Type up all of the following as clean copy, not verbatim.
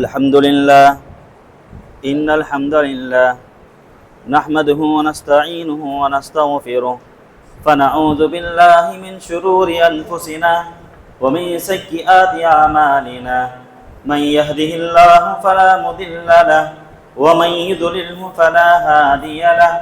الحمد لله إن الحمد لله نحمده ونستعينه ونستغفره فنعوذ بالله من شرور أنفسنا ومن سيئات أعمالنا من يهده الله فلا مضل له ومن يضلله فلا هادي له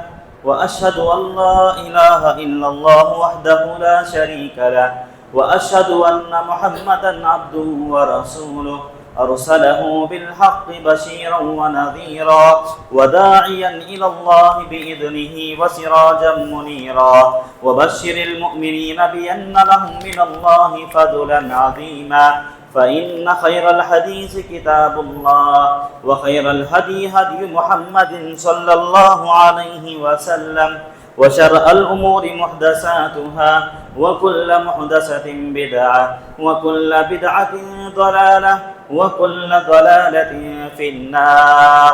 وأشهد أن لا إله إلا الله وحده لا شريك له وأشهد أن محمدا عبده ورسوله أرسله بالحق بشيرا ونذيرا وداعيا إلى الله بإذنه وسراجا منيرا وبشر المؤمنين بأن لهم من الله فضلا عظيما فإن خير الحديث كتاب الله وخير الهدي هدي محمد صلى الله عليه وسلم وشر الأمور محدثاتها وكل محدثة بدعة وكل بدعة ضلالة وكل ضلالة في النار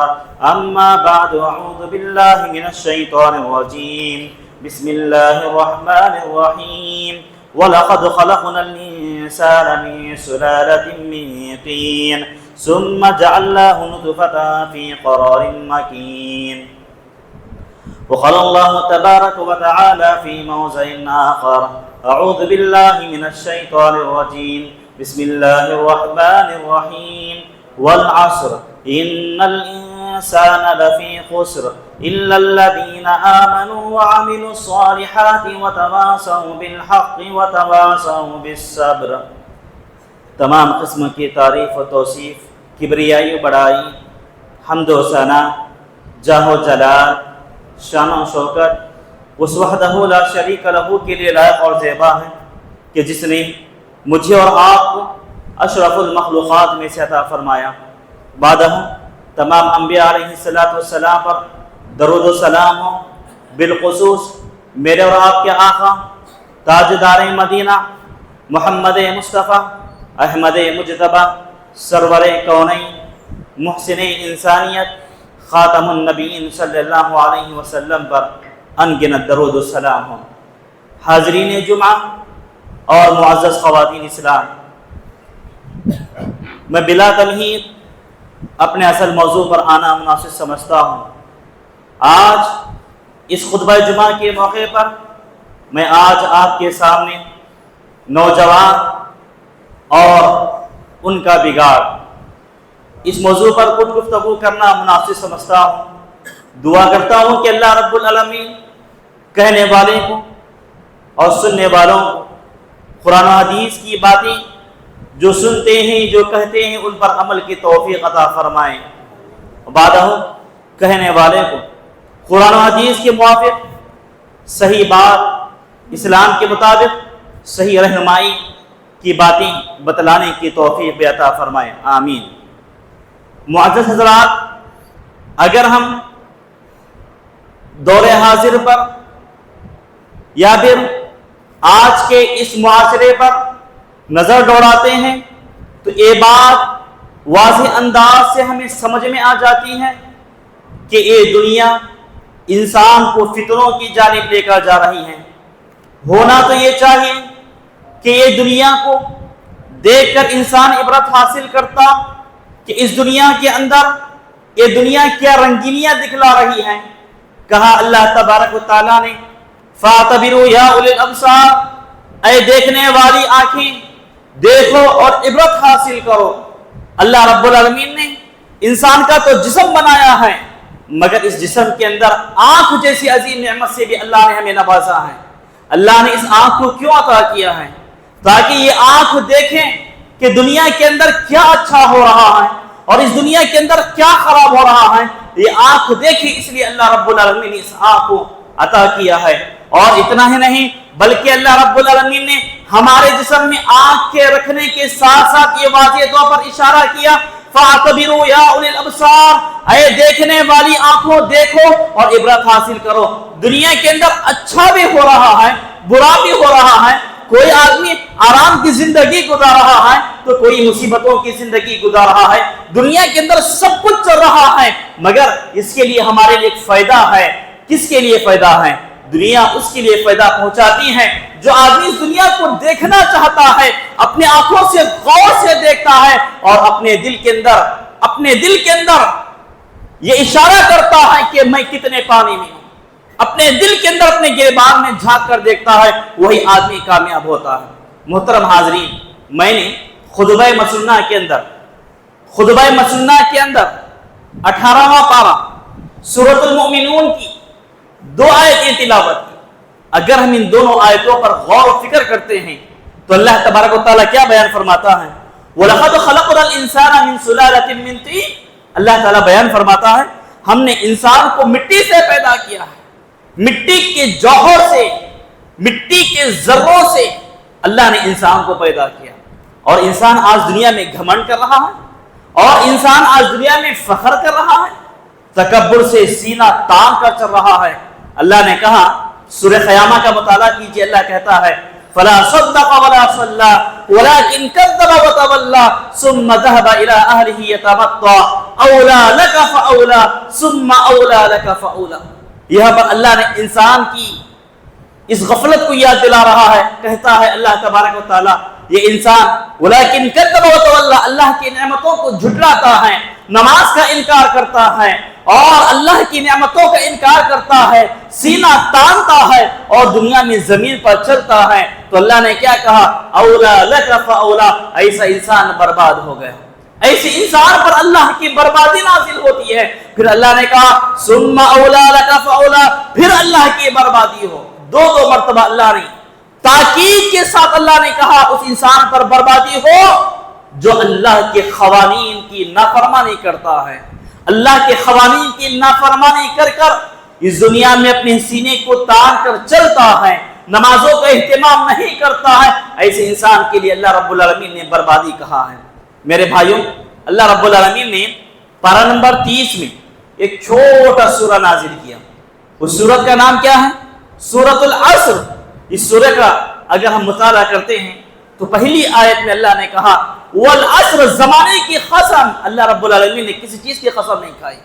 أما بعد أعوذ بالله من الشيطان الرجيم بسم الله الرحمن الرحيم ولقد خلقنا الإنسان من سلالة من طين ثم جعلناه نطفة في قرار مكين وقال الله تبارك وتعالى في موضع آخر أعوذ بالله من الشيطان الرجيم بسم الله الرحمن الرحيم والعصر إن الإنسان لفي خسر إلا الذين آمنوا وعملوا الصالحات وتواصوا بالحق وتواصوا بالصبر۔ تمام قسم کی تعریف و توصیف، کبریائی و بڑائی، حمد و ثنا، جاہ و جلال، شان و شوکت اس وحدہ لا شریک لہ کے لیے لائق اور زیبا ہے کہ جس نے مجھے اور آپ کو اشرف المخلوقات میں سے عطا فرمایا۔ بعدہ تمام انبیاء علیہ السلام پر درود و سلام ہو، بالخصوص میرے اور آپ کے آقا تاجدار مدینہ محمد مصطفیٰ احمد مجتبیٰ سرور کونین محسن انسانیت خاتم النبیین صلی اللہ علیہ وسلم پر انگنت درود و سلام ہو۔ حاضرین جمعہ اور معزز خواتین اسلام، میں بلا تمہید اپنے اصل موضوع پر آنا مناسب سمجھتا ہوں۔ آج اس خطبہ جمعہ کے موقع پر میں آج آپ کے سامنے نوجوان اور ان کا بگاڑ اس موضوع پر کچھ گفتگو کرنا مناسب سمجھتا ہوں۔ دعا کرتا ہوں کہ اللہ رب العالمین کہنے والے کو اور سننے والوں کو قرآن و حدیث کی باتیں جو سنتے ہیں، جو کہتے ہیں، ان پر عمل کی توفیق عطا فرمائیں۔ بعدہ کہنے والے کو قرآن و حدیث کے موافق صحیح بات، اسلام کے مطابق صحیح رہنمائی کی باتیں بتلانے کی توفیق بھی عطا فرمائیں، آمین۔ معزز حضرات، اگر ہم دور حاضر پر یا پھر آج کے اس معاشرے پر نظر دوڑاتے ہیں تو یہ بات واضح انداز سے ہمیں سمجھ میں آ جاتی ہے کہ یہ دنیا انسان کو فتنوں کی جانب لے کر جا رہی ہے۔ ہونا تو یہ چاہیے کہ یہ دنیا کو دیکھ کر انسان عبرت حاصل کرتا کہ اس دنیا کے اندر یہ دنیا کیا رنگینیاں دکھلا رہی ہیں۔ کہا اللہ تبارک و تعالیٰ نے فَاعْتَبِرُوا يَا أُولِي الْأَبْصَارِ، اے دیکھنے والی آنکھیں دیکھو اور عبرت حاصل کرو۔ اللہ رب العالمین نے انسان کا تو جسم بنایا ہے، مگر اس جسم کے اندر آنکھ جیسی عظیم نعمت سے بھی اللہ نے ہمیں نوازا ہے۔ اللہ نے اس آنکھ کو کیوں عطا کیا ہے؟ تاکہ یہ آنکھ دیکھیں کہ دنیا کے اندر کیا اچھا ہو رہا ہے اور اس دنیا کے اندر کیا خراب ہو رہا ہے۔ یہ آنکھ دیکھیں، اس لیے اللہ رب العالمین نے اس آنکھ کو عطا کیا ہے۔ اور اتنا ہی نہیں بلکہ اللہ رب العالمین نے ہمارے جسم میں آنکھ کے رکھنے کے ساتھ ساتھ یہ واضح طور پر اشارہ کیا فَاعْتَبِرُوا يَا أُولِي الْأَبْصَارِ، اے دیکھنے والی آنکھوں دیکھو اور عبرت حاصل کرو۔ دنیا کے اندر اچھا بھی ہو رہا ہے، برا بھی ہو رہا ہے، کوئی آدمی آرام کی زندگی گزار رہا ہے تو کوئی مصیبتوں کی زندگی گزار رہا ہے۔ دنیا کے اندر سب کچھ چل رہا ہے، مگر اس کے لیے ہمارے لیے ایک فائدہ ہے۔ کس کے لیے فائدہ ہے؟ دنیا اس کے لیے فائدہ پہنچاتی ہے جو آدمی اس دنیا کو دیکھنا چاہتا ہے، اپنے آنکھوں سے غور سے دیکھتا ہے اور اپنے دل کے اندر اپنے دل کے اندر یہ اشارہ کرتا ہے کہ میں کتنے پانی میں ہوں، اپنے دل کے اندر اپنے گریبان میں جھانک کر دیکھتا ہے، وہی آدمی کامیاب ہوتا ہے۔ محترم حاضرین، میں نے خطبہ مسنہ کے اندر 18واں پارہ سورۃ المؤمنون کی 2 آیتیں تلاوت کی۔ اگر ہم ان دونوں آیتوں پر غور و فکر کرتے ہیں تو اللہ تبارک و تعالیٰ کیا بیان فرماتا ہے؟ وَلَقَدْ خَلَقْنَا الْإِنسَانَ مِنْ سُلَالَةٍ مِّن طِينٍ، اللہ تعالیٰ بیان فرماتا ہے ہم نے انسان کو مٹی سے پیدا کیا ہے، مٹی کے جوہر سے، مٹی کے ذروں سے اللہ نے انسان کو پیدا کیا۔ اور انسان آج دنیا میں گھمنڈ کر رہا ہے، اور انسان آج دنیا میں فخر کر رہا ہے، تکبر سے سینہ تان کر چل رہا ہے۔ اللہ نے کہا، سورہ قیامہ کا مطالعہ کیجئے، اللہ کہتا ہے فَلَا صَدَّقَ وَلَا صَلَّى وَلَكِنْ كَذَّبَ وَتَوَلَّى ثُمَّ ذَهَبَ إِلَىٰ أَهْلِهِ يَتَمَطَّىٰ أَوْلَىٰ لَكَ فَأَوْلَىٰ ثُمَّ أَوْلَىٰ لَكَ فَأَوْلَىٰ۔ یہاں پر اللہ نے انسان کی اس غفلت کو یاد دلا رہا ہے، کہتا ہے اللہ تبارک و تعالیٰ یہ انسان وَلَكِنْ كَذَّبَ وَتَوَلَّىٰ، اللہ کی نعمتوں کو جھٹلاتا ہے، نماز کا انکار کرتا ہے اور اللہ کی نعمتوں کا انکار کرتا ہے، سینہ تانتا ہے اور دنیا میں زمین پر چلتا ہے، تو اللہ نے کیا کہا؟ اولا لک فاولا، ایسا انسان برباد ہو گیا، ایسے انسان پر اللہ کی بربادی نازل ہوتی ہے۔ پھر اللہ نے کہا ثم اولا لک فاولا، پھر اللہ کی بربادی ہو۔ دو مرتبہ اللہ نے تاکید کے ساتھ اللہ نے کہا اس انسان پر بربادی ہو جو اللہ کے قوانین کی نافرمانی کرتا ہے، اللہ کے قوانین کی نافرمانی کر کر اس دنیا میں اپنے سینے کو تان کر چلتا ہے، نمازوں کا اہتمام نہیں کرتا ہے، ایسے انسان کے لیے اللہ رب العالمین نے بربادی کہا ہے۔ میرے بھائیوں، اللہ رب العالمین نے پارہ نمبر 30 میں ایک چھوٹا سورہ نازل کیا، اس سورت کا نام کیا ہے؟ سورۃ العصر۔ اس سورہ کا اگر ہم مطالعہ کرتے ہیں تو پہلی آیت میں اللہ نے کہا والعصر، زمانے کی قسم۔ اللہ رب العالمین نے کسی چیز کی قسم نہیں کھائی،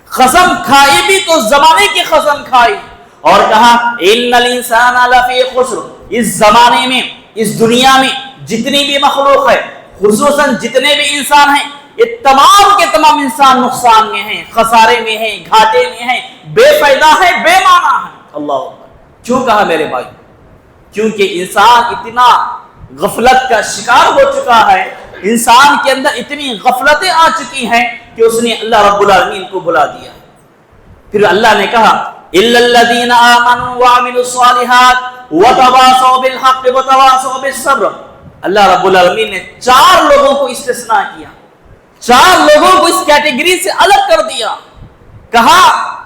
قسم کھائی بھی تو زمانے کی قسم کھائی اور کہا ان الانسان لفی خسر، اس زمانے میں، اس دنیا میں جتنی بھی مخلوق ہے، خصوصاً جتنے بھی انسان ہیں، یہ تمام کے تمام انسان نقصان میں ہیں، خسارے میں ہیں، گھاٹے میں ہیں، بے فائدہ ہے، بے معنی ہے۔ اللہ اکبر۔ کیوں کہا میرے بھائی؟ کیونکہ انسان اتنا غفلت کا شکار ہو چکا ہے، انسان کے اندر اتنی غفلتیں آ چکی ہیں کہ اس نے اللہ رب العالمین کو بھلا دیا۔ پھر اللہ نے کہا الا الذين امنوا وعملوا الصالحات وتواصوا بالحق وتواصوا بالصبر، اللہ رب العالمین نے 4 لوگوں کو استثناء کیا، 4 لوگوں کو اس کیٹیگری سے الگ کر دیا۔ کہا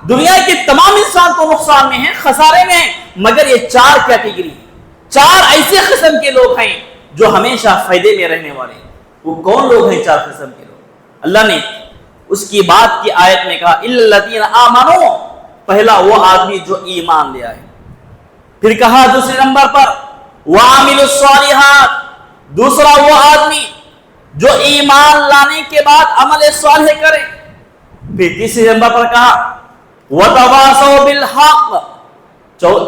دنیا کے تمام انسان تو نقصان میں ہیں، خسارے میں ہیں، مگر یہ 4 کیٹیگری، 4 ایسے قسم کے لوگ ہیں جو ہمیشہ فائدے میں رہنے والے ہیں۔ وہ کون لوگ ہیں 4 قسم کے لوگ؟ اللہ نے اس کی بات کی آیت میں کہا الا الذين آمنوا، پہلا وہ آدمی جو ایمان لے آئے، پھر کہا دوسرے نمبر پر وعملوا الصالحات، دوسرا وہ آدمی جو ایمان لانے کے بعد عمل صالح کرے، پھر تیسرے نمبر پر کہا وتواصوا بالحق،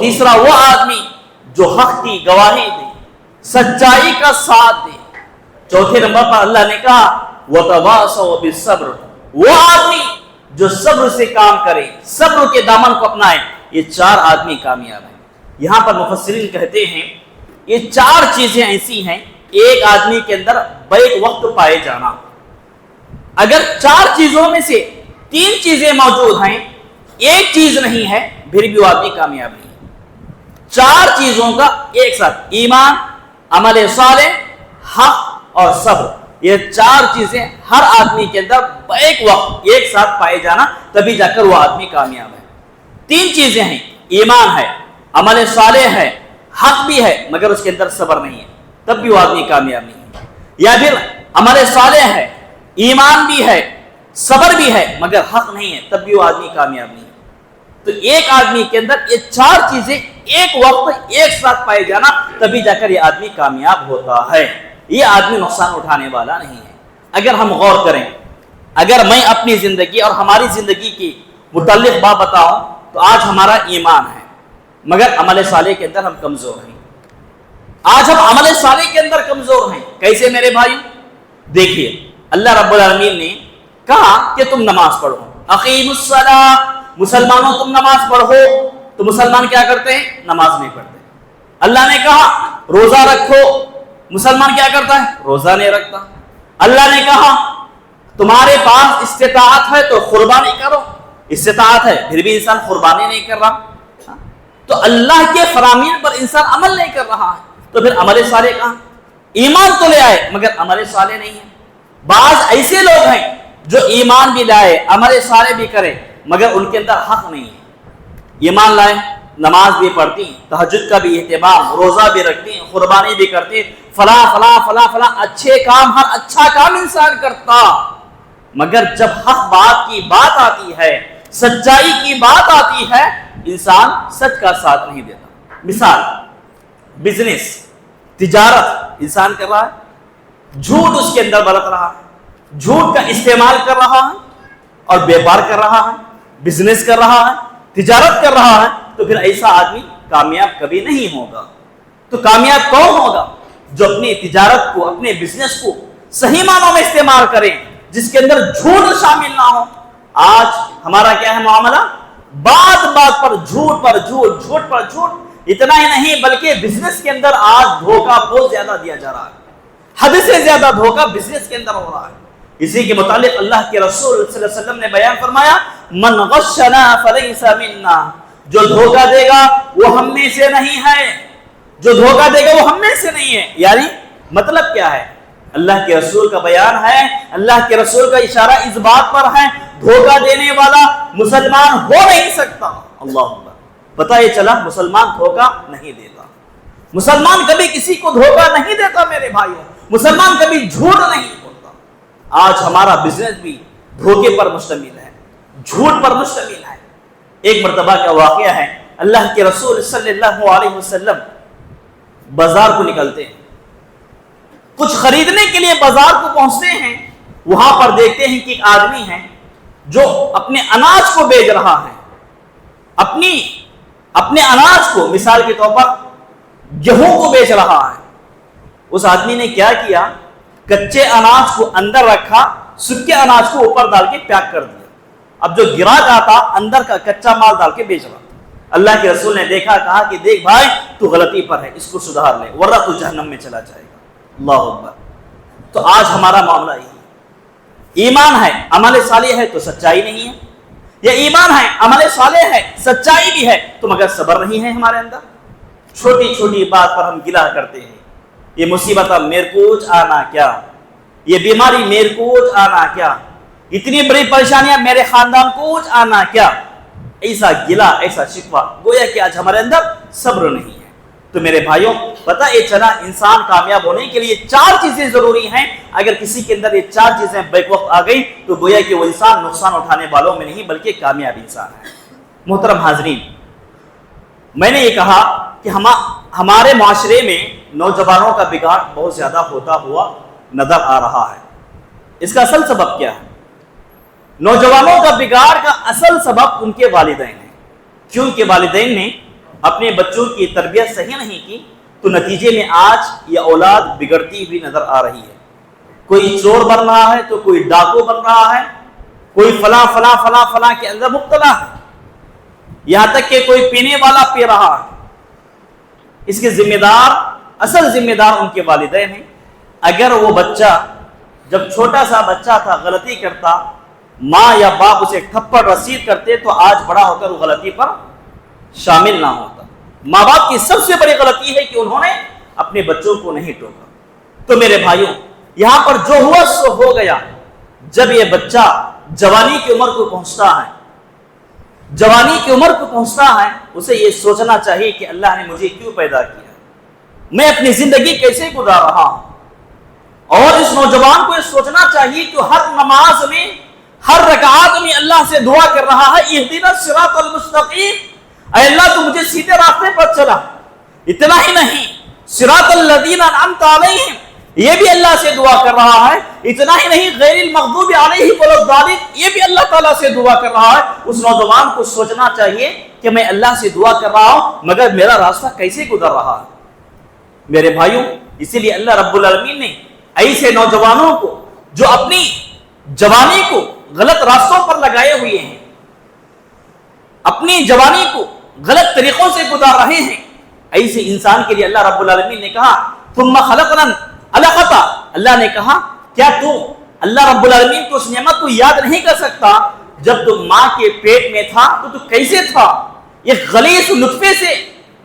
تیسرا وہ آدمی جو حق کی گواہی دے، سچائی کا ساتھ دے، چوتھے نمبر پر اللہ نے کہا وتواصوا بالصبر، وہ آدمی جو صبر سے کام کرے، صبر کے دامن کو اپنائے۔ یہ 4 آدمی کامیاب ہیں۔ یہاں پر مفسرین کہتے ہیں یہ 4 چیزیں ایسی ہیں ایک آدمی کے اندر بیک وقت پائے جانا۔ اگر 4 چیزوں میں سے 3 چیزیں موجود ہیں، ایک چیز نہیں ہے، پھر بھی وہ آدمی کامیاب نہیں ہے۔ 4 چیزوں کا ایک ساتھ، ایمان، عمل صالح، حق اور صبر، یہ 4 چیزیں ہر آدمی کے اندر ایک وقت ایک ساتھ پائے جانا، تبھی جا کر وہ آدمی کامیاب ہے۔ 3 چیزیں ہیں، ایمان ہے، عمل صالح ہے، حق بھی ہے مگر اس کے اندر صبر نہیں ہے، تب بھی وہ آدمی کامیاب نہیں ہے۔ یا پھر عمل صالح ہے، ایمان بھی ہے، صبر بھی ہے مگر حق نہیں ہے، تب بھی وہ آدمی کامیاب نہیں ہے۔ تو ایک آدمی کے اندر یہ 4 چیزیں ایک وقت ایک ساتھ پائے جانا، تبھی جا کر یہ آدمی کامیاب ہوتا ہے۔ یہ آدمی نقصان اٹھانے والا نہیں ہے۔ اگر ہم غور کریں، اگر میں اپنی زندگی اور ہماری زندگی کی متعلق بات بتاؤں تو آج ہمارا ایمان ہے مگر عمل صالح کے اندر ہم کمزور ہیں۔ آج ہم عمل صالح کے اندر کمزور ہیں۔ کیسے میرے بھائی؟ دیکھیے اللہ رب العالمین نے کہا کہ تم نماز پڑھو، اقیم الصلاۃ، مسلمانوں تم نماز پڑھو، تو مسلمان کیا کرتے ہیں؟ نماز نہیں پڑھتے۔ اللہ نے کہا روزہ رکھو، مسلمان کیا کرتا ہے؟ روزہ نہیں رکھتا۔ اللہ نے کہا تمہارے پاس استطاعت ہے تو قربانی کرو، استطاعت ہے پھر بھی انسان قربانی نہیں کر رہا، تو اللہ کے فرامین پر انسان عمل نہیں کر رہا ہے، تو پھر عمل صالح کہاں؟ ایمان تو لے آئے مگر عمل صالح نہیں ہے۔ بعض ایسے لوگ ہیں جو ایمان بھی لائے، عمل صالح بھی کرے مگر ان کے اندر حق نہیں ہے۔ ایمان لائے، نماز بھی پڑھتی، تہجد کا بھی اہتمام، روزہ بھی رکھتی، قربانی بھی کرتی، فلاں فلاں فلاں فلاں اچھے کام، ہر اچھا کام انسان کرتا، مگر جب حق بات کی بات آتی ہے، سچائی کی بات آتی ہے، انسان سچ کا ساتھ نہیں دیتا۔ مثال بزنس، تجارت انسان کر رہا ہے، جھوٹ اس کے اندر برت رہا ہے، جھوٹ کا استعمال کر رہا ہے اور بیپار کر رہا ہے، بزنس کر رہا ہے، تجارت کر رہا ہے، تو پھر ایسا آدمی کامیاب کبھی نہیں ہوگا۔ تو کامیاب کون ہوگا؟ جو اپنی تجارت کو، اپنے بزنس کو صحیح معنوں میں استعمال کرے، جس کے اندر جھوٹ شامل نہ ہو۔ آج ہمارا کیا ہے معاملہ؟ بات بات پر جھوٹ پر جھوٹ، جھوٹ پر جھوٹ۔ اتنا ہی نہیں بلکہ بزنس کے اندر آج دھوکہ بہت زیادہ دیا جا رہا ہے، حد سے زیادہ دھوکہ بزنس کے اندر ہو رہا ہے۔ اسی کے متعلق اللہ کے رسول صلی اللہ علیہ وسلم نے بیان فرمایا، من غشنا فلیس منا، جو دھوکہ دے گا وہ ہم میں سے نہیں ہے، جو دھوکہ دے گا وہ ہم میں سے نہیں ہے۔ یعنی مطلب کیا ہے؟ اللہ کے رسول کا بیان ہے، اللہ کے رسول کا اشارہ اس بات پر ہے، دھوکہ دینے والا مسلمان ہو نہیں سکتا۔ اللہ اکبر، پتہ یہ چلا مسلمان دھوکہ نہیں دیتا، مسلمان کبھی کسی کو دھوکہ نہیں دیتا میرے بھائیوں، مسلمان کبھی جھوٹ نہیں بولتا۔ آج ہمارا بزنس بھی دھوکے پر مشتمل ہے، جھوٹ پر مشتمل ہے۔ ایک مرتبہ کا واقعہ ہے، اللہ کے رسول صلی اللہ علیہ وسلم بازار کو نکلتے ہیں، کچھ خریدنے کے لیے بازار کو پہنچتے ہیں، وہاں پر دیکھتے ہیں کہ ایک آدمی ہے جو اپنے اناج کو بیچ رہا ہے، اپنے اناج کو، مثال کے طور پر گیہوں کو بیچ رہا ہے۔ اس آدمی نے کیا کیا؟ کچے اناج کو اندر رکھا، سکے اناج کو اوپر ڈال کے پیک کر دیا۔ اب جو گراہک آتا اندر کا کچا مال ڈال کے بیچ رہا۔ اللہ کے رسول نے دیکھا، کہا کہ دیکھ بھائی تو غلطی پر ہے، اس کو سدھار لے ورنہ تو جہنم میں چلا جائے گا۔ اللہ اکبر۔ تو آج ہمارا معاملہ یہی ہے، ایمان ہے عمل صالح ہے تو سچائی نہیں ہے، یہ ایمان ہے عمل صالح ہے سچائی بھی ہے تو مگر صبر نہیں ہے ہمارے اندر۔ چھوٹی چھوٹی بات پر ہم گلہ کرتے ہیں، یہ مصیبت میرے کوچ آنا کیا، یہ بیماری میرے کوچ آنا کیا، اتنی بڑی پریشانیاں میرے خاندان کوچ آنا کیا، ایسا گلہ ایسا شکوہ، گویا کہ آج ہمارے اندر صبر نہیں ہے۔ تو میرے بھائیوں پتہ یہ چلا انسان کامیاب ہونے کے لیے 4 چیزیں ضروری ہیں، اگر کسی کے اندر یہ 4 چیزیں بیک وقت آ گئی تو گویا کہ وہ انسان نقصان اٹھانے والوں میں نہیں بلکہ کامیاب انسان ہے۔ محترم حاضرین، میں نے یہ کہا کہ ہمارے معاشرے میں نوجوانوں کا بگاڑ بہت زیادہ ہوتا ہوا نظر آ رہا ہے۔ اس کا اصل سبب کیا ہے؟ نوجوانوں کا بگاڑ کا اصل سبب ان کے والدین ہیں، کیونکہ والدین نے اپنے بچوں کی تربیت صحیح نہیں کی تو نتیجے میں آج یہ اولاد بگڑتی ہوئی نظر آ رہی ہے۔ کوئی چور بن رہا ہے تو کوئی ڈاکو بن رہا ہے، کوئی فلاں فلاں فلاں فلاں کے اندر مبتلا ہے، یہاں تک کہ کوئی پینے والا پی رہا ہے۔ اس کے اصل ذمہ دار ان کے والدین ہیں۔ اگر وہ بچہ جب چھوٹا سا بچہ تھا غلطی کرتا، ماں یا باپ اسے تھپڑ رسید کرتے تو آج بڑا ہو کر وہ غلطی پر شامل نہ ہوتا۔ ماں باپ کی سب سے بڑی غلطی ہے کہ انہوں نے اپنے بچوں کو نہیں ٹوکا۔ تو میرے بھائیوں یہاں پر جو ہوا سو ہو گیا۔ جب یہ بچہ جوانی کی عمر کو پہنچتا ہے اسے یہ سوچنا چاہیے کہ اللہ نے مجھے کیوں پیدا کیا، میں اپنی زندگی کیسے گزار رہا ہوں۔ اور اس نوجوان کو یہ سوچنا چاہیے کہ ہر نماز میں ہر رکعات میں اللہ سے دعا کر رہا ہے، اہدنا الصراط المستقیم، اے اللہ تو مجھے سیدھے راستے پر چلا۔ اتنا ہی نہیں، صراط الذین انعمت علیہم، یہ بھی اللہ سے دعا کر رہا ہے۔ اتنا ہی نہیں، غیر المغضوب علیہم ولا الضالین، یہ بھی اللہ تعالیٰ سے دعا کر رہا ہے۔ اس نوجوان کو سوچنا چاہیے کہ میں اللہ سے دعا کر رہا ہوں مگر میرا راستہ کیسے گزر رہا ہے۔ میرے بھائیوں اسی لیے اللہ رب العالمین نے ایسے نوجوانوں کو جو اپنی جوانی کو غلط راستوں پر لگائے ہوئے ہیں، اپنی جوانی کو غلط طریقوں سے گزار رہے ہیں، ایسے انسان کے لیے اللہ رب العالمین نے کہا ثم خلقنا علقۃ، اللہ نے کہا کیا تو اللہ رب العالمین کو اس نعمت کو یاد نہیں کر سکتا؟ جب تو ماں کے پیٹ میں تھا تو کیسے تھا؟ ایک غلیظ نطفے سے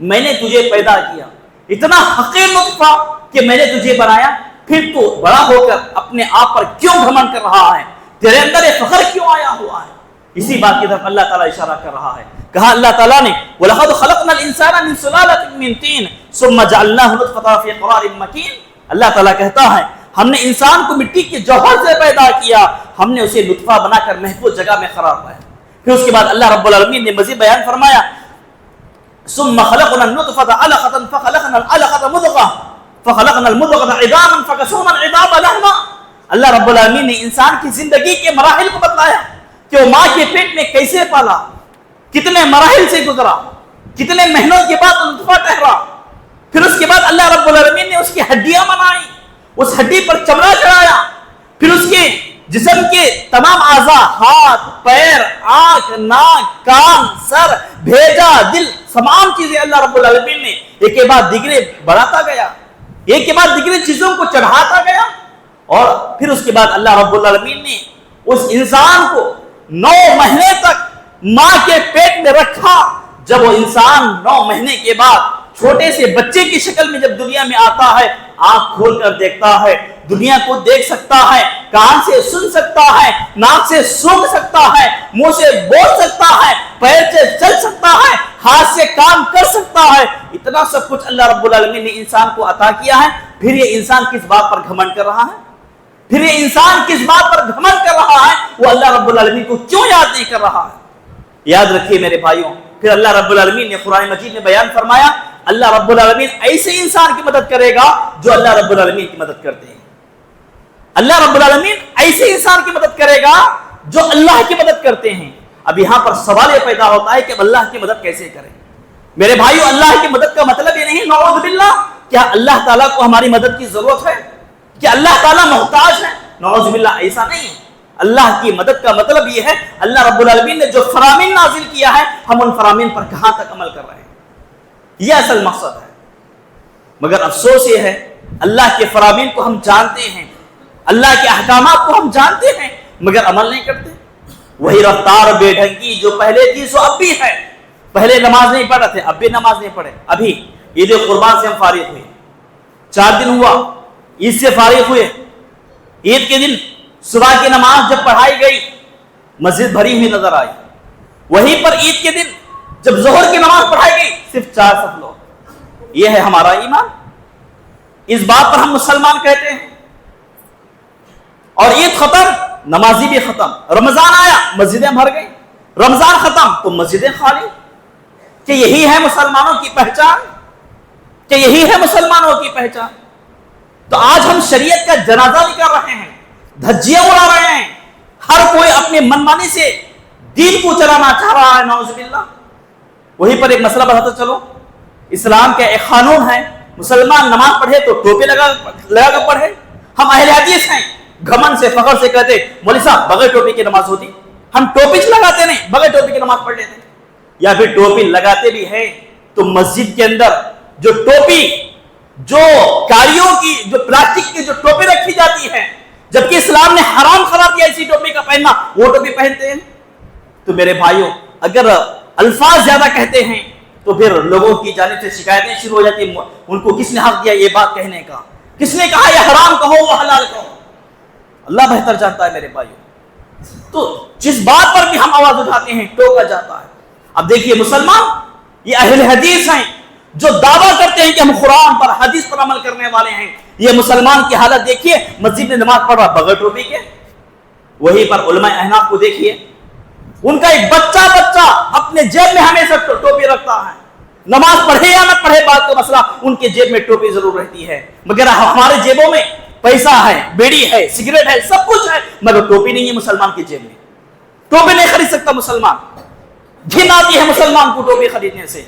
میں نے تجھے پیدا کیا، اتنا حقیر نطفہ کہ میں نے تجھے بنایا، پھر تو بڑا ہو کر اپنے آپ پر کیوں گھمنڈ کر رہا ہے؟ تیرے اندر یہ فخر کیوں آیا ہوا ہے؟ اسی بات کی طرف اللہ تعالیٰ اشارہ کر رہا ہے۔ کہا اللہ تعالیٰ نے وَلَقَدْ خَلَقْنَا الْإِنسَانَ مِنْ سُلَالَةٍ مِنْ طِينٍ ثُمَّ جَعَلْنَاهُ نُطْفَةً فِي قَرَارٍ مَكِينٍ۔ اللہ تعالیٰ کہتا ہے ہم نے انسان کو مٹی کے جوہر سے پیدا کیا، ہم نے اسے نطفہ بنا کر محفوظ جگہ میں قرار پایا۔ پھر اس کے بعد اللہ رب العالمین نے مزید بیان فرمایا ثم خلقنا النطفة علقة فخلقنا العلقة مضغة فخلقنا المضغة عظاما فكسونا العظام لحما۔ اللہ رب العالمین نے انسان کی زندگی کے مراحل کو بتلایا کہ وہ ماں کے پیٹ میں کیسے پالا، کتنے مراحل سے گزرا، کتنے مہینوں کے بعد نطفہ ٹھہرا، پھر اس کے بعد اللہ رب العالمین نے اس کی ہڈیاں بنائی، اس ہڈی پر چمڑا چڑھایا، پھر اس کے جسم کے تمام اعضاء، ہاتھ، پیر، آنکھ، ناک، کان، سر، بھیجا، دل، تمام چیزیں اللہ رب العالمین نے ایک کے بعد دیگرے بڑھاتا گیا، ایک کے بعد دیگرے چیزوں کو چڑھاتا گیا، اور پھر اس کے بعد اللہ رب العالمین نے اس انسان کو 9 مہینے تک ماں کے پیٹ میں رکھا۔ جب وہ انسان 9 مہینے کے بعد چھوٹے سے بچے کی شکل میں جب دنیا میں آتا ہے، آنکھ کھول کر دیکھتا ہے، دنیا کو دیکھ سکتا ہے، کان سے سن سکتا ہے، ناک سے سونگھ سکتا ہے، منہ سے بول سکتا ہے، پیر سے چل سکتا ہے، ہاتھ سے کام کر سکتا ہے، اتنا سب کچھ اللہ رب العالمین نے انسان کو عطا کیا ہے۔ پھر یہ انسان کس بات پر گھمنڈ کر رہا ہے؟ پھر یہ انسان کس بات پر گھمنڈ کر رہا ہے؟ وہ اللہ رب العالمین کو کیوں یاد نہیں کر رہا ہے؟ یاد رکھیے میرے بھائیوں، پھر اللہ رب العالمین نے قرآن مجید میں بیان فرمایا اللہ رب العالمین ایسے انسان کی مدد کرے گا جو اللہ رب العالمین کی مدد کرتے ہیں۔ اللہ رب العالمین ایسے انسان کی مدد کرے گا جو اللہ کی مدد کرتے ہیں۔ اب یہاں پر سوال یہ پیدا ہوتا ہے کہ اللہ کی مدد کیسے کریں؟ میرے بھائیو، اللہ کی مدد کا مطلب یہ نہیں نعوذ باللہ کیا اللہ تعالیٰ کو ہماری مدد کی ضرورت ہے، کیا اللہ تعالیٰ محتاج ہے؟ نعوذ باللہ ایسا نہیں ہے۔ اللہ کی مدد کا مطلب یہ ہے اللہ رب العالمین نے جو فرامین نازل کیا ہے ہم ان فرامین پر کہاں تک عمل کر رہے ہیں، یہ اصل مقصد ہے۔ مگر افسوس یہ ہے اللہ کے فرامین کو ہم جانتے ہیں، اللہ کے احکامات کو ہم جانتے ہیں، مگر عمل نہیں کرتے۔ وہی رفتار بے ڈھنگی جو پہلے تھی سو اب بھی ہے۔ پہلے نماز نہیں پڑھ رہے تھے، اب بھی نماز نہیں پڑھے۔ ابھی عید قربان سے ہم فارغ ہوئے، 4 دن ہوا عید سے فارغ ہوئے۔ عید کے دن صبح کی نماز جب پڑھائی گئی مسجد بھری ہوئی نظر آئی، وہیں پر عید کے دن جب ظہر کی نماز پڑھائی گئی صرف 4 صف لوگ۔ یہ ہے ہمارا ایمان، اس بات پر ہم مسلمان کہتے ہیں۔ اور عید ختم، نمازی بھی ختم، رمضان آیا مسجدیں بھر گئی، رمضان ختم تو مسجدیں خالی۔ کہ یہی ہے مسلمانوں کی پہچان؟ کہ یہی ہے مسلمانوں کی پہچان؟ تو آج ہم شریعت کا جنازہ نکال رہے ہیں، دھجیاں اڑا رہے ہیں، ہر کوئی اپنے منمانی سے دین کو چلانا چاہ رہا ہے، نعوذ باللہ۔ وہیں پر ایک مسئلہ بتاتا چلو، اسلام کا ایک قانون ہے، مسلمان نماز پڑھے تو ٹوپی لگا کر پڑھے۔ ہم اہل حدیث ہیں، گھمنڈ سے فخر سے کہتے مولوی صاحب بغیر ٹوپی کی نماز ہوتی؟ ہم ٹوپی لگاتے نہیں، بغیر ٹوپی کی نماز پڑھ لیتے۔ یا پھر ٹوپی لگاتے بھی ہیں تو مسجد کے اندر جو ٹوپی، جو کاریوں کی، جو پلاسٹک کی جو ٹوپی رکھی جاتی ہے، جبکہ اسلام نے حرام قرار دیا اسی ٹوپی کا پہننا، وہ ٹوپی پہنتے ہیں۔ تو میرے بھائیوں، اگر الفاظ زیادہ کہتے ہیں تو پھر لوگوں کی جانب سے شکایتیں شروع ہو جاتی ہیں، ان کو کس نے حق دیا یہ بات کہنے کا؟ کس نے کہا یہ حرام کہو وہ حلال کہو؟ اللہ بہتر جانتا ہے میرے بھائیوں۔ تو جس بات پر بھی ہم آواز اٹھاتے ہیں ٹوکا جاتا ہے۔ اب دیکھیے مسلمان یہ اہل حدیث ہیں جو دعویٰ کرتے ہیں کہ ہم قرآن پر حدیث پر عمل کرنے والے ہیں، یہ مسلمان کی حالت دیکھیے، مسجد میں نماز پڑھ رہا بغیر ٹوپی کے۔ وہیں پر علماء احناف کو دیکھیے، ان کا ایک بچہ اپنے جیب میں ہمیشہ ٹوپی رکھتا ہے، نماز پڑھے یا نہ پڑھے بات کا مسئلہ، ان کے جیب میں ٹوپی ضرور رہتی ہے۔ مگر ہمارے جیبوں میں پیسہ ہے، بیڑی ہے، سگریٹ ہے، سب کچھ ہے، مگر ٹوپی نہیں ہے مسلمان کی جیب میں۔ ٹوپی نہیں خرید سکتا مسلمان، گھن آتی ہے مسلمان کو ٹوپی خریدنے سے،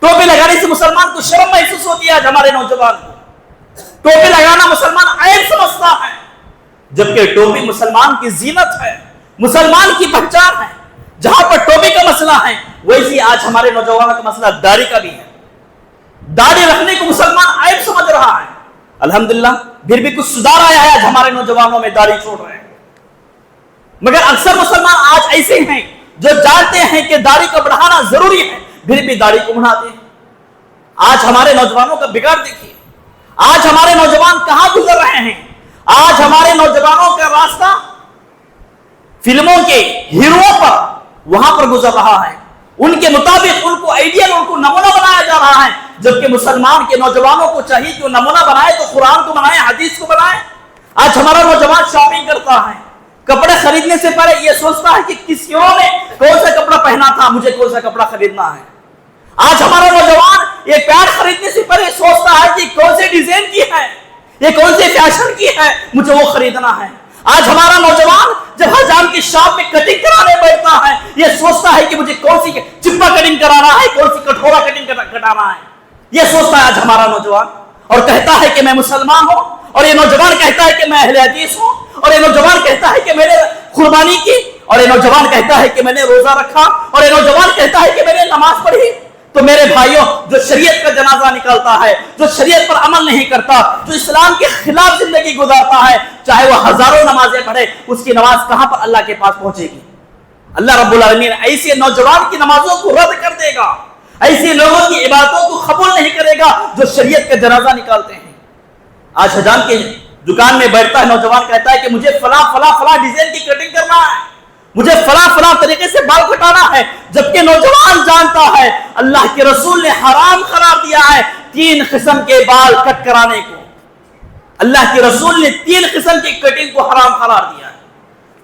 ٹوپی لگانے سے مسلمان کو شرم محسوس ہوتی ہے۔ آج ہمارے نوجوان کو ٹوپی لگانا مسلمان عیب سمجھتا ہے، جبکہ ٹوپی مسلمان کی زینت ہے، مسلمان کی پہچان ہے. جہاں پر ٹوپی کا مسئلہ ہے ویسی آج ہمارے نوجوانوں کا مسئلہ داڑھی کا بھی ہے. داڑھی رکھنے کو مسلمان عیب سمجھ رہا ہے. الحمدللہ پھر بھی کچھ سدھار آیا ہے, آج ہمارے نوجوانوں میں داڑھی چھوڑ رہے ہیں. مگر اکثر مسلمان آج ایسے ہیں جو جانتے ہیں کہ داڑھی کو بڑھانا ضروری ہے, پھر بھی داڑھی کو بڑھاتے ہیں. آج ہمارے نوجوانوں کا بگاڑ دیکھیے. آج ہمارے نوجوان کہاں گزر رہے ہیں. آج ہمارے نوجوانوں کا راستہ فلموں کے ہیروؤں پر وہاں پر گزر رہا ہے. ان کے مطابق ان کو آئیڈیل, ان کو نمونہ بنایا جا رہا ہے, جبکہ مسلمان کے نوجوانوں کو چاہیے کہ وہ نمونہ بنائے تو قرآن کو بنائے, حدیث کو بنائے. آج ہمارا نوجوان شاپنگ کرتا ہے, کپڑے خریدنے سے پہلے یہ سوچتا ہے کہ کس ہیرو نے کون سا کپڑا پہنا تھا, مجھے کون سا کپڑا خریدنا ہے. آج ہمارا نوجوان یہ پینٹ خریدنے سے پہلے سوچتا ہے کہ کون سے ڈیزائن کی ہے, یہ کون سے فیشن کی ہے, مجھے وہ خریدنا ہے. آج ہمارا نوجوان جب حجام کی شاپ میں کٹنگ کرانے بیٹھتا ہے یہ سوچتا ہے کہ مجھے کون سی چپا کٹنگ کرانا ہے, کون سی کٹورا کٹنگ کٹانا ہے. یہ سوچتا ہے آج ہمارا نوجوان, اور کہتا ہے کہ میں مسلمان ہوں, اور یہ نوجوان کہتا ہے کہ میں اہل حدیث ہوں, اور یہ نوجوان کہتا ہے کہ میں نے قربانی کی, اور یہ نوجوان کہتا ہے کہ میں نے روزہ رکھا, اور یہ نوجوان کہتا ہے کہ میں نے نماز پڑھی. تو میرے بھائیوں, جو شریعت کا جنازہ نکالتا ہے, جو شریعت پر عمل نہیں کرتا, جو اسلام کے خلاف زندگی گزارتا ہے, چاہے وہ ہزاروں نمازیں پڑھے, اس کی نماز کہاں پر اللہ کے پاس پہنچے گی. اللہ رب العالمین ایسے نوجوان کی نمازوں کو رد کر دے گا, ایسے لوگوں کی عبادتوں کو قبول نہیں کرے گا جو شریعت کا جنازہ نکالتے ہیں. آج حجام کے دکان میں بیٹھتا ہے نوجوان, کہتا ہے کہ مجھے فلاں فلاں فلاں ڈیزائن کی کٹنگ کرنا ہے, مجھے فلاں فلاں طریقے سے بال کٹانا ہے, جبکہ نوجوان جانتا ہے اللہ کے رسول نے حرام قرار دیا ہے 3 قسم کے بال کٹ کرانے کو. اللہ کے رسول نے 3 قسم کی کٹنگ کو حرام قرار دیا ہے.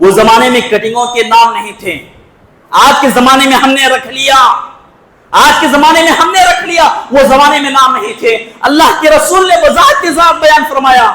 وہ زمانے میں کٹنگوں کے نام نہیں تھے, آج کے زمانے میں ہم نے رکھ لیا. آج کے زمانے میں ہم نے رکھ لیا, وہ زمانے میں نام نہیں تھے. اللہ کے رسول نے وضاحت کے ساتھ بیان فرمایا,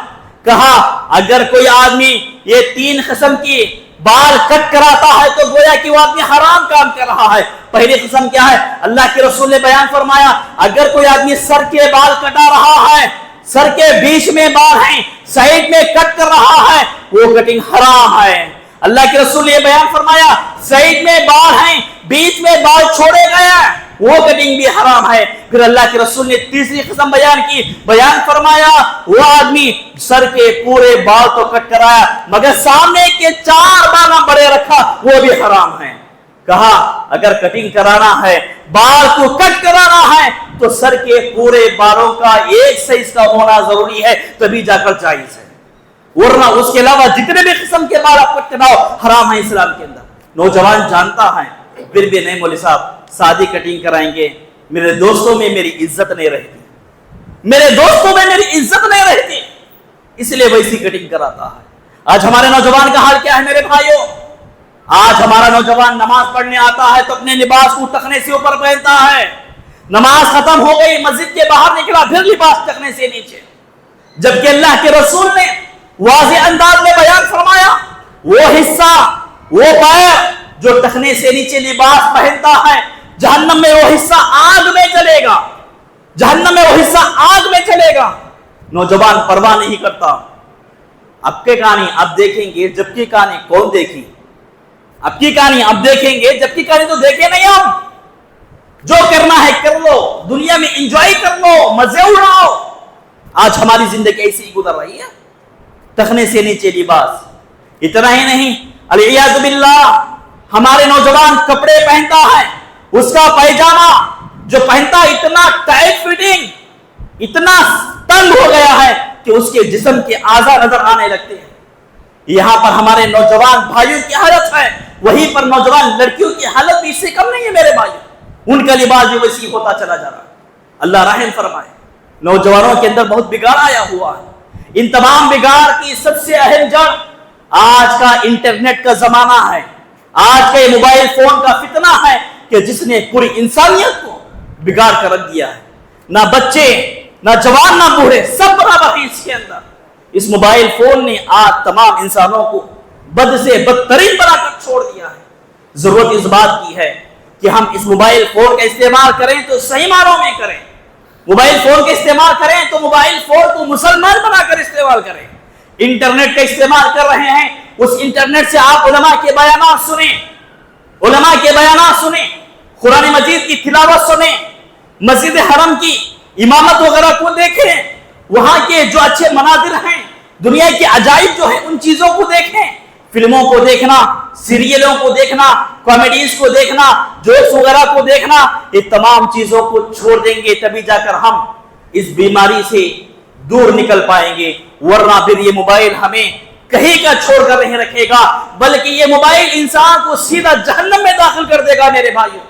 کہا اگر کوئی آدمی یہ 3 قسم کی بال کٹ کراتا ہے تو گویا کہ وہ آدمی حرام کام کر رہا ہے. پہلی قسم کیا ہے؟ اللہ کے رسول نے بیان فرمایا اگر کوئی آدمی سر کے بال کٹا رہا ہے, سر کے بیچ میں بال ہیں, سائیڈ میں کٹ کر رہا ہے, وہ کٹنگ حرام ہے. اللہ کے رسول نے بیان فرمایا سائیڈ میں بال ہیں, بیچ میں بال چھوڑے گئے ہیں, وہ کٹنگ بھی حرام ہے. پھر اللہ کے رسول نے تیسری قسم بیان کی, بیان فرمایا وہ آدمی سر کے پورے بال تو کٹ کرایا مگر سامنے کے 4 بال بڑے رکھا, وہ بھی حرام ہے. کہا اگر کٹنگ کرانا ہے, بال کو کٹ کرانا ہے تو سر کے پورے بالوں کا ایک سائز کا ہونا ضروری ہے, تبھی جا کر جائز ہے, ورنہ اس کے علاوہ جتنے بھی قسم کے بال آپ کٹ کراؤ حرام ہے اسلام کے اندر. نوجوان جانتا ہے, پھر بھی نہیں مولوی صاحب سادی کٹنگ کرائیں گے, میرے دوستوں میں میری عزت نہیں رہتی, میرے دوستوں میں میری عزت نہیں رہتی, اس لیے ویسی کٹنگ کراتا ہے. آج ہمارے نوجوان کا حال کیا ہے میرے بھائیوں؟ آج ہمارا نوجوان نماز پڑھنے آتا ہے تو اپنے لباس کو ٹخنے سے اوپر پہنتا ہے, نماز ختم ہو گئی, مسجد کے باہر نکلا, پھر لباس ٹخنے سے نیچے. جبکہ اللہ کے رسول نے واضح انداز میں بیان فرمایا وہ حصہ, وہ پیر جو ٹخنے سے نیچے لباس پہنتا ہے, جہنم میں وہ حصہ آگ میں چلے گا, جہنم میں وہ حصہ آگ میں چلے گا. نوجوان پرواہ نہیں کرتا. اب کی کہانی اب دیکھیں گے, جب کی کہانی کون دیکھی؟ اب کی کہانی اب دیکھیں گے, جب کی کہانی تو دیکھے نہیں. ہم جو کرنا ہے کر لو, دنیا میں انجوائے کر لو, مزے اڑاؤ. آج ہماری زندگی ایسی ہی گزر رہی ہے, ٹخنے سے نیچے لباس. اتنا ہی نہیں, العیاذ باللہ ہمارے نوجوان کپڑے پہنتا ہے, اس کا پیجامہ جو پہنتا اتنا ٹائٹ فٹنگ, اتنا تنگ ہو گیا ہے کہ اس کے جسم کے اعضاء نظر آنے لگتے ہیں. یہاں پر ہمارے نوجوان بھائیوں کی حالت ہے, وہیں پر نوجوان لڑکیوں کی حالت بھی اس سے کم نہیں ہے میرے بھائیوں. ان کا لباس بھی ویسی ہوتا چلا جا رہا ہے. اللہ رحم فرمائے. نوجوانوں کے اندر بہت بگاڑ آیا ہوا ہے. ان تمام بگاڑ کی سب سے اہم جڑ آج کا انٹرنیٹ کا زمانہ ہے, آج کا یہ موبائل فون کا فتنہ ہے کہ جس نے پوری انسانیت کو بگاڑ کر رکھ دیا ہے. نہ بچے, نہ جوان, نہ بوڑھے, سب برابر ہیں اس کے اندر. اس موبائل فون نے آج تمام انسانوں کو بد سے بدترین بنا کر چھوڑ دیا ہے. ضرورت اس بات کی ہے کہ ہم اس موبائل فون کا استعمال کریں تو صحیح معنوں میں کریں. موبائل فون کا استعمال کریں تو موبائل فون کو مسلمان بنا کر استعمال کریں. انٹرنیٹ کا استعمال کر رہے ہیں, اس انٹرنیٹ سے آپ علماء کے بیانات سنیں، علماء کے بیانات سنیں، قرآن مجید کی تلاوت سنیں، مسجد حرم کی امامت وغیرہ کو دیکھیں، وہاں کے جو اچھے مناظر ہیں، دنیا کے عجائب جو ہیں ان چیزوں کو دیکھیں، فلموں کو دیکھنا، سیریلوں کو دیکھنا، کامیڈیز کو دیکھنا، جوکس وغیرہ کو دیکھنا، یہ تمام چیزوں کو چھوڑ دیں گے تبھی جا کر ہم اس بیماری سے دور نکل پائیں گے، ورنہ پھر یہ موبائل ہمیں کہیں کا چھوڑ کر نہیں رکھے گا، بلکہ یہ موبائل انسان کو سیدھا جہنم میں داخل کر دے گا۔ میرے بھائیوں،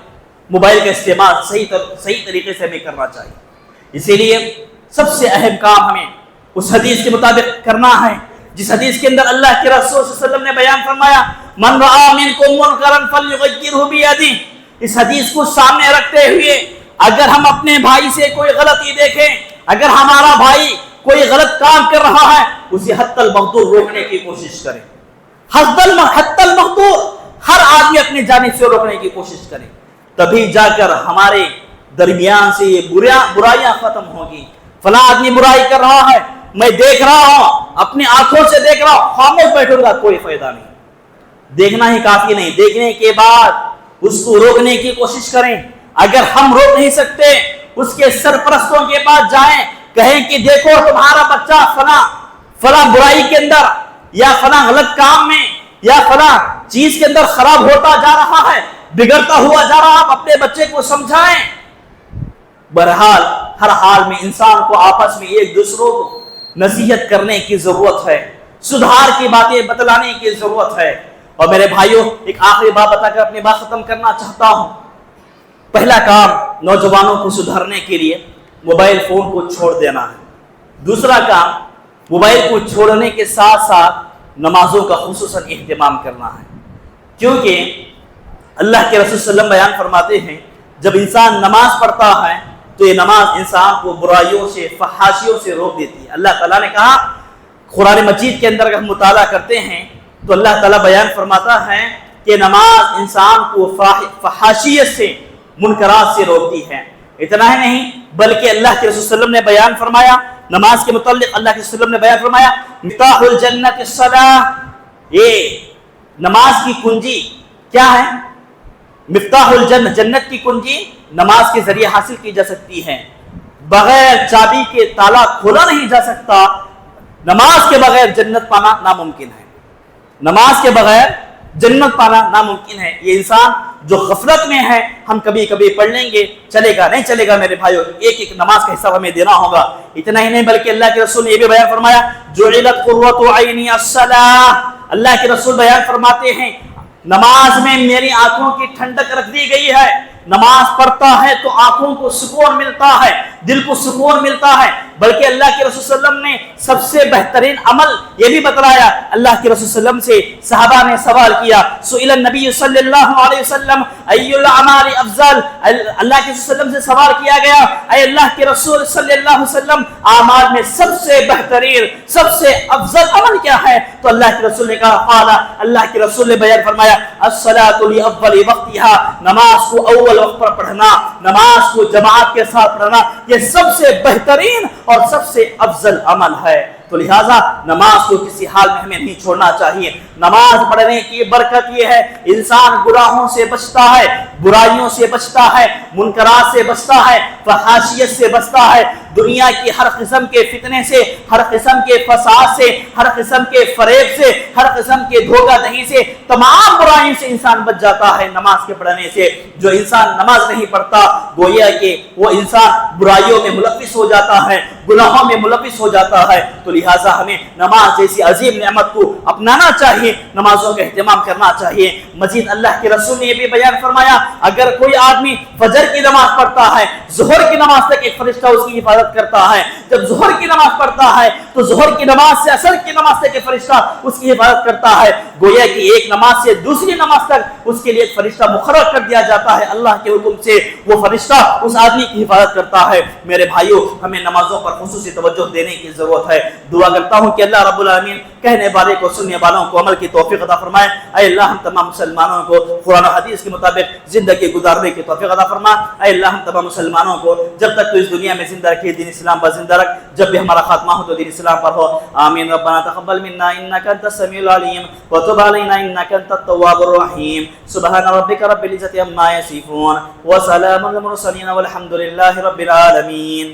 موبائل کا استعمال صحیح طریقے سے ہمیں کرنا چاہیے۔ اسی لیے سب سے اہم کام ہمیں اس حدیث کے مطابق کرنا ہے جس حدیث کے اندر اللہ کے رسول صلی اللہ علیہ وسلم نے بیان فرمایا، من رآ منکم منکرا فلیغیرہ بیدہ۔ اس حدیث کو سامنے رکھتے ہوئے اگر ہم اپنے بھائی سے کوئی غلطی دیکھیں، اگر ہمارا بھائی کوئی غلط کام کر رہا ہے، اسے حتی المقدور روکنے کی کوشش کریں، حتی المقدور، ہر آدمی اپنی جانب سے روکنے کی کوشش کرے، تبھی جا کر ہمارے درمیان سے یہ برائیاں ختم ہوگی۔ فلاں آدمی برائی کر رہا ہے، میں دیکھ رہا ہوں، اپنی آنکھوں سے دیکھ رہا ہوں، خاموش بیٹھوں گا، کوئی فائدہ نہیں۔ دیکھنا ہی کافی نہیں، دیکھنے کے بعد اس کو روکنے کی کوشش کریں۔ اگر ہم روک نہیں سکتے، اس کے سرپرستوں کے پاس جائیں، کہیں کہ دیکھو تمہارا بچہ فلاں برائی کے اندر یا فلاں غلط کام میں یا فلاں چیز کے اندر خراب ہوتا جا رہا ہے، بگڑتا ہوا جا رہا ہے، آپ اپنے بچے کو سمجھائیں۔ بہرحال ہر حال میں انسان کو آپس میں ایک دوسروں کو نصیحت کرنے کی ضرورت ہے، سدھار کی باتیں بتلانے کی ضرورت ہے۔ اور میرے بھائیوں، ایک آخری بات بتا کر اپنی بات ختم کرنا چاہتا ہوں۔ پہلا کام نوجوانوں کو سدھارنے کے لیے موبائل فون کو چھوڑ دینا ہے۔ دوسرا کام موبائل کو چھوڑنے کے ساتھ ساتھ نمازوں کا خصوصاً اہتمام کرنا ہے، کیونکہ اللہ کے رسول صلی اللہ علیہ وسلم بیان فرماتے ہیں جب انسان نماز پڑھتا ہے تو یہ نماز انسان کو برائیوں سے، فحاشیوں سے روک دیتی ہے۔ اللہ تعالیٰ نے کہا قرآن مجید کے اندر اگر ہم مطالعہ کرتے ہیں تو اللہ تعالیٰ بیان فرماتا ہے کہ نماز انسان کو فحاشیت سے، منکرات سے روکتی ہے۔ اتنا ہی نہیں بلکہ اللہ کے رسول صلی اللہ علیہ وسلم نے بیان فرمایا، نماز کے متعلق اللہ کے رسول صلی اللہ علیہ وسلم نے بیان فرمایا، مفتاح الجنت الصلاۃ، یہ نماز کی کنجی کیا ہے؟ مفتاح الجنت، جنت کی کنجی نماز کے ذریعے حاصل کی جا سکتی ہے۔ بغیر چابی کے تالا کھولا نہیں جا سکتا، نماز کے بغیر جنت پانا ناممکن ہے، نماز کے بغیر جنت پانا ناممکن ہے۔ یہ انسان جو غفلت میں ہے، ہم کبھی کبھی پڑھ لیں گے، چلے گا نہیں چلے گا میرے بھائیوں، ایک ایک نماز کا حصہ ہمیں دینا ہوگا۔ اتنا ہی نہیں بلکہ اللہ کے رسول نے یہ بھی بیان فرمایا، جعلت قرۃ عینی الصلاۃ، اللہ کے رسول بیان فرماتے ہیں نماز میں میری آنکھوں کی ٹھنڈک رکھ دی گئی ہے۔ نماز پڑھتا ہے تو آنکھوں کو سکون ملتا ہے، دل کو سکون ملتا ہے، بلکہ اللہ کے رسول صلی اللہ علیہ وسلم نے سب سے بہترین عمل یہ بھی بتلایا۔ اللہ کے رسول صلی اللہ علیہ وسلم سے صحابہ نے سوال کیا، سئل النبی صلی اللہ علیہ وسلم ای الاعمال افضل، اللہ کے رسول صلی اللہ علیہ وسلم سے سوال کیا گیا، اے اللہ کے رسول صلی اللہ علیہ وسلم اعمال میں سب سے بہترین، سب سے افضل عمل کیا ہے؟ تو اللہ کے رسول نے کہا، قال، اللہ کے رسول نے بیان فرمایا، الصلاۃ لاول وقتها، نماز کو اول وقت پر پڑھنا، نماز کو جماعت کے ساتھ پڑھنا، یہ سب سے بہترین اور سب سے افضل عمل ہے۔ تو لہٰذا نماز کو کسی حال میں ہمیں نہیں چھوڑنا چاہیے۔ نماز پڑھنے کی برکت یہ ہے، انسان گناہوں سے بچتا ہے، برائیوں سے بچتا ہے، منکرات سے بچتا ہے، فحاشیت سے بچتا ہے، دنیا کی ہر قسم کے فتنے سے، ہر قسم کے فساد سے، ہر قسم کے فریب سے، ہر قسم کے دھوکہ دہی سے، تمام برائیوں سے انسان بچ جاتا ہے نماز کے پڑھنے سے۔ جو انسان نماز نہیں پڑھتا گویا کہ وہ انسان برائیوں میں ملوث ہو جاتا ہے، گناہوں میں ملوث ہو جاتا ہے۔ تو لہٰذا ہمیں نماز جیسی عظیم نعمت کو اپنانا چاہیے، نمازوں کا اہتمام کرنا چاہیے۔ مزید اللہ کے رسول نے یہ بھی بیان فرمایا، اگر کوئی آدمی فجر کی نماز پڑھتا ہے، ظہر کی نماز تک ایک فرشتہ اس کی حفاظت کرتا ہے، جب ظہر کی نماز پڑھتا ہے تو ظہر کی نماز سے عصر کی نماز تک ایک فرشتہ اس کی حفاظت کرتا ہے، گویا کہ ایک نماز سے دوسری نماز تک اس کے لیے ایک فرشتہ مقرر کر دیا جاتا ہے، اللہ کے حکم سے وہ فرشتہ اس آدمی کی حفاظت کرتا ہے۔ میرے بھائیوں، ہمیں نمازوں پر خصوصی توجہ دینے کی ضرورت ہے. دعا کرتا ہوں کہ اللہ رب العالمین کہنے والے کو سننے والوں کو عمل کی توفیق عطا فرمائے. اے اللہ ہم تمام مسلمانوں کو قرآن و حدیث کے مطابق زندگی گزارنے کی توفیق عطا فرما. اے اللہ ہم تمام مسلمانوں کو جب تک تو اس دنیا میں زندہ رکھے دین اسلام پر زندہ رکھ, جب بھی ہمارا خاتمہ ہو تو دین اسلام پر ہو. آمین. ربنا تقبل منا انك انت السميع العليم وتب علينا انك انت التواب الرحيم. سبحان ربك رب العزة عما يصفون وسلام على المرسلين والحمد لله رب العالمين.